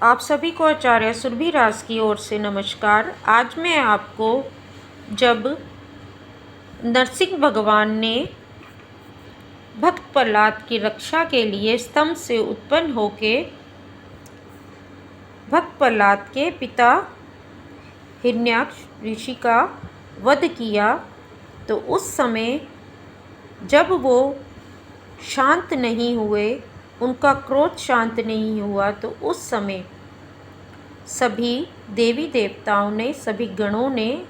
आप सभी को आचार्य सुरभि राज की ओर से नमस्कार। आज मैं आपको जब नरसिंह भगवान ने भक्त प्रहलाद की रक्षा के लिए स्तंभ से उत्पन्न होके भक्त प्रहलाद के पिता हिरण्याक्ष ऋषि का वध किया, तो उस समय जब वो शांत नहीं हुए, उनका क्रोध शांत नहीं हुआ, तो उस समय सभी देवी देवताओं ने, सभी गणों ने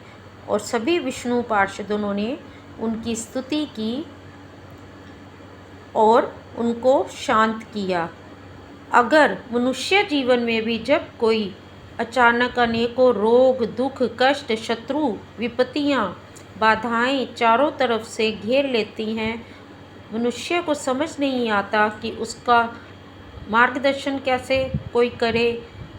और सभी विष्णु पार्षदों ने उनकी स्तुति की और उनको शांत किया। अगर मनुष्य जीवन में भी जब कोई अचानक अनेकों रोग, दुख, कष्ट, शत्रु, विपत्तियां, बाधाएं चारों तरफ से घेर लेती हैं, मनुष्य को समझ नहीं आता कि उसका मार्गदर्शन कैसे कोई करे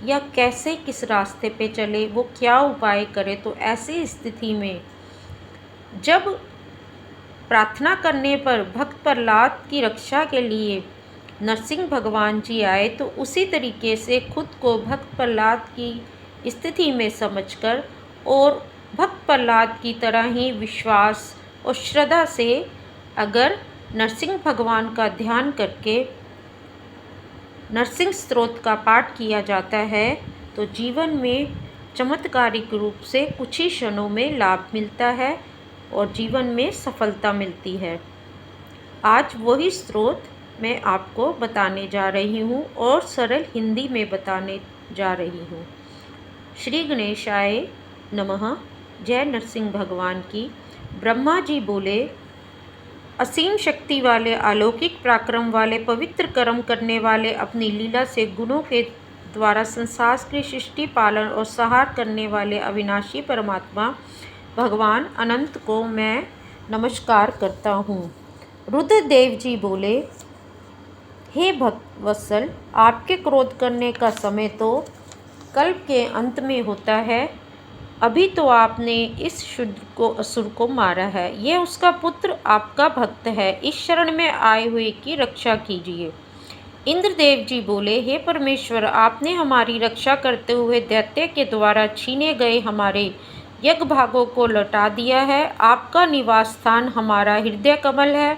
या कैसे किस रास्ते पे चले, वो क्या उपाय करे। तो ऐसी स्थिति में जब प्रार्थना करने पर भक्त प्रहलाद की रक्षा के लिए नरसिंह भगवान जी आए, तो उसी तरीके से खुद को भक्त प्रहलाद की स्थिति में समझकर और भक्त प्रहलाद की तरह ही विश्वास और श्रद्धा से अगर नरसिंह भगवान का ध्यान करके नरसिंह स्तोत्र का पाठ किया जाता है, तो जीवन में चमत्कारिक रूप से कुछ ही क्षणों में लाभ मिलता है और जीवन में सफलता मिलती है। आज वही स्तोत्र मैं आपको बताने जा रही हूँ और सरल हिंदी में बताने जा रही हूँ। श्री गणेशाय नमः। जय नरसिंह भगवान की। ब्रह्मा जी बोले, असीम शक्ति वाले, अलौकिक पराक्रम वाले, पवित्र कर्म करने वाले, अपनी लीला से गुणों के द्वारा संसार की सृष्टि, पालन और संहार करने वाले अविनाशी परमात्मा भगवान अनंत को मैं नमस्कार करता हूँ। रुद्रदेव जी बोले, हे भक्त वत्सल, आपके क्रोध करने का समय तो कल्प के अंत में होता है। अभी तो आपने इस शूद्र को, असुर को मारा है। यह उसका पुत्र आपका भक्त है। इस शरण में आए हुए की रक्षा कीजिए। इंद्रदेव जी बोले, हे परमेश्वर, आपने हमारी रक्षा करते हुए दैत्य के द्वारा छीने गए हमारे यज्ञ भागों को लौटा दिया है। आपका निवास स्थान हमारा हृदय कमल है,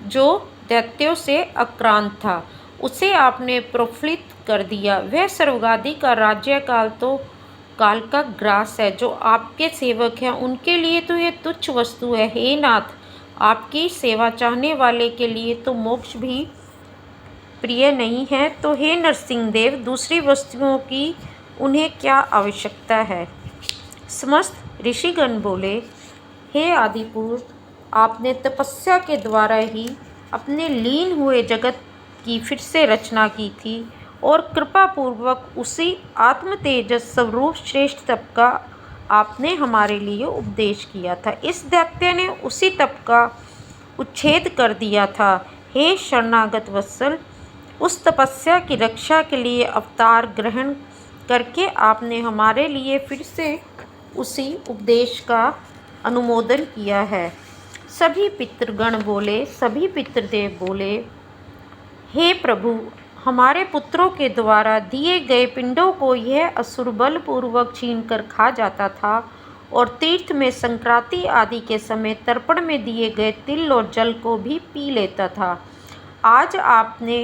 जो दैत्यों से आक्रांत था, उसे आपने प्रफुल्लित कर दिया। वह स्वर्गादि का राज्यकाल तो काल का ग्रास है। जो आपके सेवक हैं उनके लिए तो यह तुच्छ वस्तु है। हे नाथ, आपकी सेवा चाहने वाले के लिए तो मोक्ष भी प्रिय नहीं है। तो हे नरसिंह देव, दूसरी वस्तुओं की उन्हें क्या आवश्यकता है। समस्त ऋषिगण बोले, हे आदिपुरुष, आपने तपस्या के द्वारा ही अपने लीन हुए जगत की फिर से रचना की थी और कृपा पूर्वक उसी आत्म तेजस स्वरूप श्रेष्ठ तप का आपने हमारे लिए उपदेश किया था। इस दैत्य ने उसी तप का उच्छेद कर दिया था। हे शरणागत वत्सल, उस तपस्या की रक्षा के लिए अवतार ग्रहण करके आपने हमारे लिए फिर से उसी उपदेश का अनुमोदन किया है। सभी पितृगण बोले, सभी पितृदेव बोले, हे प्रभु, हमारे पुत्रों के द्वारा दिए गए पिंडों को यह असुर बलपूर्वक छीन कर खा जाता था और तीर्थ में संक्रांति आदि के समय तर्पण में दिए गए तिल और जल को भी पी लेता था। आज आपने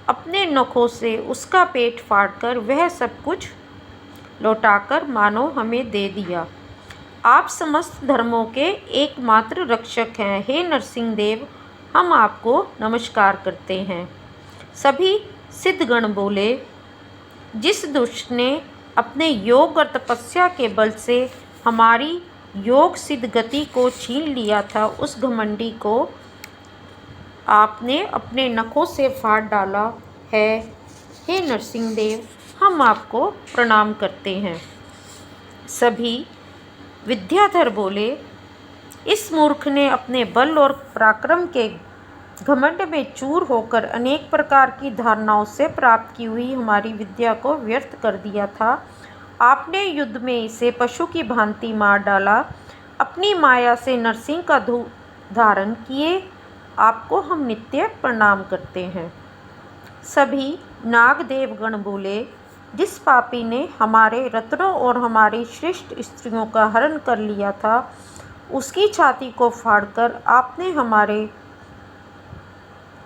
अपने नखों से उसका पेट फाड़कर वह सब कुछ लौटाकर मानो हमें दे दिया। आप समस्त धर्मों के एकमात्र रक्षक हैं। हे नरसिंह देव, हम आपको नमस्कार करते हैं। सभी सिद्धगण बोले, जिस दुष्ट ने अपने योग और तपस्या के बल से हमारी योग सिद्ध गति को छीन लिया था, उस घमंडी को आपने अपने नखों से फाड़ डाला है। हे नरसिंह देव, हम आपको प्रणाम करते हैं। सभी विद्याधर बोले, इस मूर्ख ने अपने बल और पराक्रम के घमंड में चूर होकर अनेक प्रकार की धारणाओं से प्राप्त की हुई हमारी विद्या को व्यर्थ कर दिया था। आपने युद्ध में इसे पशु की भांति मार डाला। अपनी माया से नरसिंह का रूप धारण किए आपको हम नित्य प्रणाम करते हैं। सभी नागदेव गण बोले, जिस पापी ने हमारे रत्नों और हमारी श्रेष्ठ स्त्रियों का हरण कर लिया था, उसकी छाती को फाड़कर आपने हमारे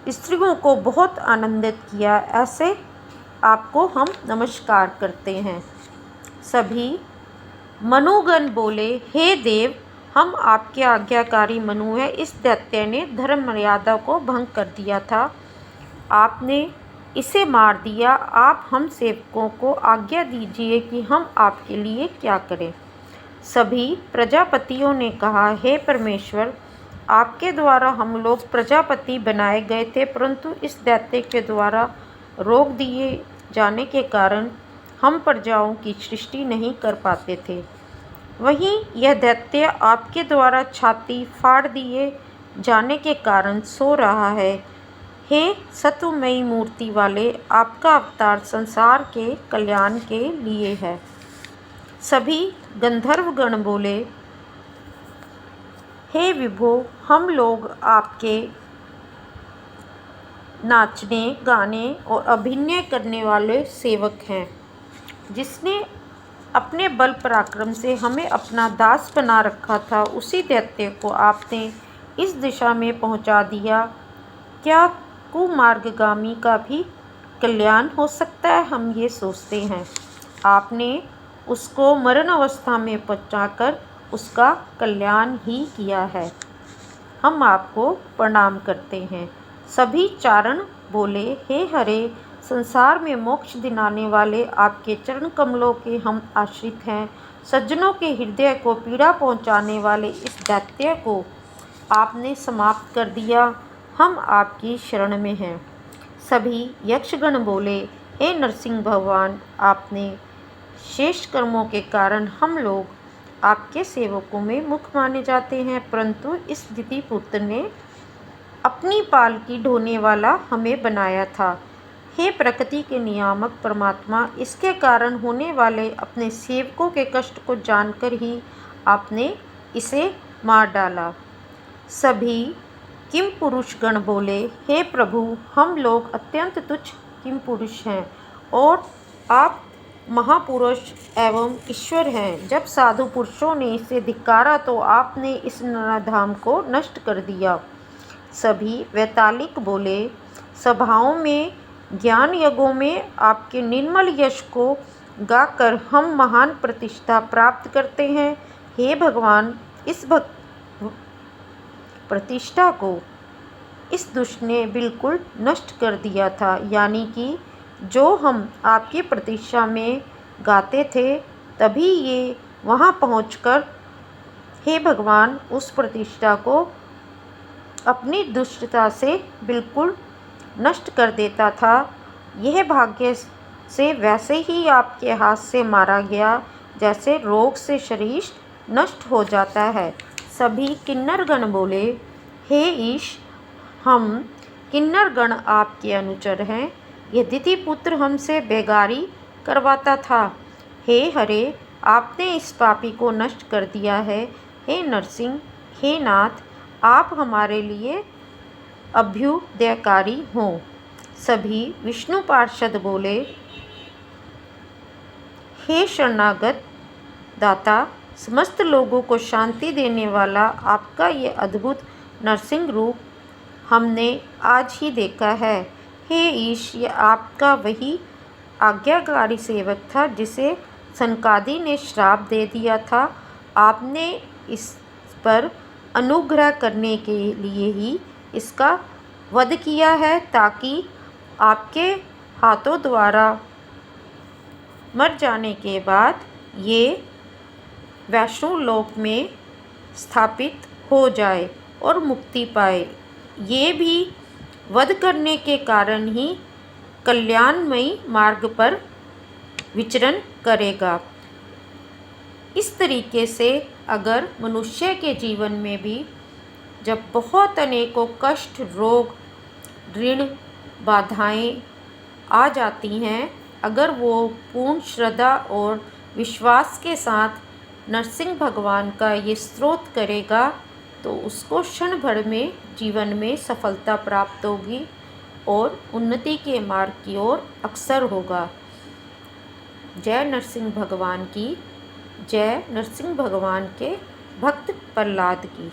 स्त्रियों को बहुत आनंदित किया। ऐसे आपको हम नमस्कार करते हैं। सभी मनुगण बोले, हे देव, हम आपके आज्ञाकारी मनु हैं। इस दैत्य ने धर्म मर्यादा को भंग कर दिया था, आपने इसे मार दिया। आप हम सेवकों को आज्ञा दीजिए कि हम आपके लिए क्या करें। सभी प्रजापतियों ने कहा, हे परमेश्वर, आपके द्वारा हम लोग प्रजापति बनाए गए थे, परंतु इस दैत्य के द्वारा रोक दिए जाने के कारण हम प्रजाओं की सृष्टि नहीं कर पाते थे। वहीं यह दैत्य आपके द्वारा छाती फाड़ दिए जाने के कारण सो रहा है। हे सत्वमयी मूर्ति वाले, आपका अवतार संसार के कल्याण के लिए है। सभी गंधर्वगण बोले, हे विभो, हम लोग आपके नाचने, गाने और अभिनय करने वाले सेवक हैं। जिसने अपने बल पराक्रम से हमें अपना दास बना रखा था, उसी दैत्य को आपने इस दिशा में पहुंचा दिया। क्या कुमार्गगामी का भी कल्याण हो सकता है, हम ये सोचते हैं। आपने उसको मरण अवस्था में पहुंचाकर उसका कल्याण ही किया है। हम आपको प्रणाम करते हैं। सभी चारण बोले, हे हरे, संसार में मोक्ष दिलाने वाले आपके चरण कमलों के हम आश्रित हैं। सज्जनों के हृदय को पीड़ा पहुंचाने वाले इस दैत्य को आपने समाप्त कर दिया। हम आपकी शरण में हैं। सभी यक्षगण बोले, हे नरसिंह भगवान, आपने शेष कर्मों के कारण हम लोग आपके सेवकों में मुख्य माने जाते हैं, परंतु इस दितिपुत्र ने अपनी पालकी ढोने वाला हमें बनाया था। हे प्रकृति के नियामक परमात्मा, इसके कारण होने वाले अपने सेवकों के कष्ट को जानकर ही आपने इसे मार डाला। सभी किम पुरुष गण बोले, हे प्रभु, हम लोग अत्यंत तुच्छ किम पुरुष हैं और आप महापुरुष एवं ईश्वर हैं। जब साधु पुरुषों ने इसे धिक्कारा तो आपने इस नराधाम को नष्ट कर दिया। सभी वैतालिक बोले, सभाओं में, ज्ञान यज्ञों में आपके निर्मल यश को गाकर हम महान प्रतिष्ठा प्राप्त करते हैं। हे भगवान, इस प्रतिष्ठा को इस दुष्ट ने बिल्कुल नष्ट कर दिया था, यानी कि जो हम आपकी प्रतिष्ठा में गाते थे, तभी ये वहाँ पहुंचकर हे भगवान उस प्रतिष्ठा को अपनी दुष्टता से बिल्कुल नष्ट कर देता था। यह भाग्य से वैसे ही आपके हाथ से मारा गया जैसे रोग से शरीर नष्ट हो जाता है। सभी किन्नरगण बोले, हे ईश, हम किन्नरगण आपके अनुचर हैं। यह दितिपुत्र हमसे बेगारी करवाता था। हे हरे, आपने इस पापी को नष्ट कर दिया है। हे नरसिंह, हे नाथ, आप हमारे लिए अभ्युदयकारी हों। सभी विष्णु पार्षद बोले, हे शरणागत दाता, समस्त लोगों को शांति देने वाला आपका ये अद्भुत नरसिंह रूप हमने आज ही देखा है। हे ईश, ये आपका वही आज्ञाकारी सेवक था जिसे सनकादि ने श्राप दे दिया था। आपने इस पर अनुग्रह करने के लिए ही इसका वध किया है, ताकि आपके हाथों द्वारा मर जाने के बाद ये वैष्णव लोक में स्थापित हो जाए और मुक्ति पाए। ये भी वध करने के कारण ही कल्याणमयी मार्ग पर विचरण करेगा। इस तरीके से अगर मनुष्य के जीवन में भी जब बहुत अनेकों कष्ट, रोग, ऋण, बाधाएं आ जाती हैं, अगर वो पूर्ण श्रद्धा और विश्वास के साथ नरसिंह भगवान का ये स्तोत्र करेगा तो उसको क्षण भर में जीवन में सफलता प्राप्त होगी और उन्नति के मार्ग की ओर अग्रसर होगा। जय नरसिंह भगवान की जय। नरसिंह भगवान के भक्त प्रहलाद की।